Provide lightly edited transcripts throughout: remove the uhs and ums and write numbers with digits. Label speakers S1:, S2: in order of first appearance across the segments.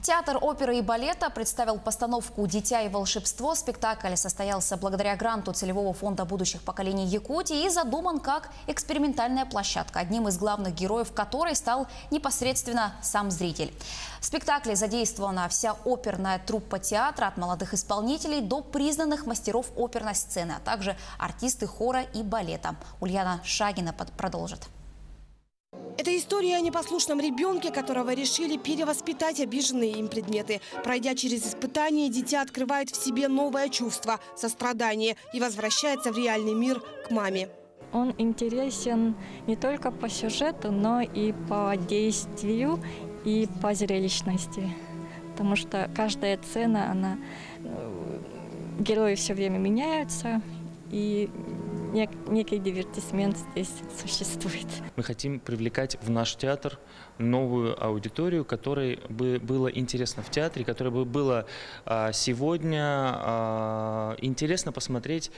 S1: Театр оперы и балета представил постановку «Дитя и волшебство». Спектакль состоялся благодаря гранту Целевого фонда будущих поколений Якутии и задуман как экспериментальная площадка, одним из главных героев которой стал непосредственно сам зритель. В спектакле задействована вся оперная труппа театра, от молодых исполнителей до признанных мастеров оперной сцены, а также артисты хора и балета. Ульяна Шагина продолжит.
S2: Это история о непослушном ребенке, которого решили перевоспитать обиженные им предметы. Пройдя через испытание, дитя открывает в себе новое чувство – сострадание и возвращается в реальный мир к маме.
S3: Он интересен не только по сюжету, но и по действию и по зрелищности. Потому что каждая сцена, герои все время меняются, и некий дивертисмент здесь существует.
S4: Мы хотим привлекать в наш театр новую аудиторию, которой бы было интересно в театре, которой бы было сегодня интересно посмотреть,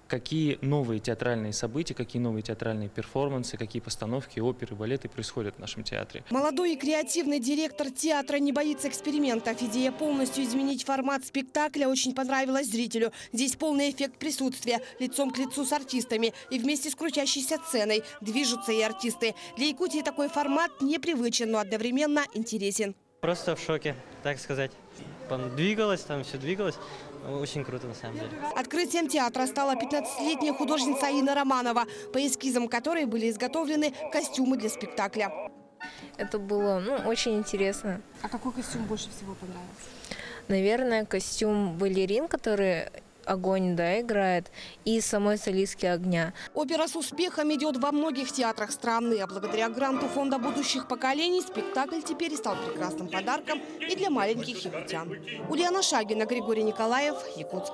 S4: какие новые театральные события, какие новые театральные перформансы, какие постановки, оперы, балеты происходят в нашем театре.
S2: Молодой и креативный директор театра не боится экспериментов. Идея полностью изменить формат спектакля очень понравилась зрителю. Здесь полный эффект присутствия, лицом к лицу с артистами. И вместе с крутящейся сценой движутся и артисты. Для Якутии такой формат непривычен, но одновременно интересен.
S5: Просто в шоке, так сказать. Двигалось, там все двигалось. Очень круто, на самом деле.
S2: Открытием театра стала 15-летняя художница Инна Романова, по эскизам которой были изготовлены костюмы для спектакля.
S6: Это было очень интересно.
S2: А какой костюм больше всего понравился?
S6: Наверное, костюм балерин, который огонь играет, и самой солистки огня.
S2: Опера с успехом идет во многих театрах страны, а благодаря гранту фонда будущих поколений спектакль теперь стал прекрасным подарком и для маленьких якутян. Ульяна Шагина, Григорий Николаев, Якутск.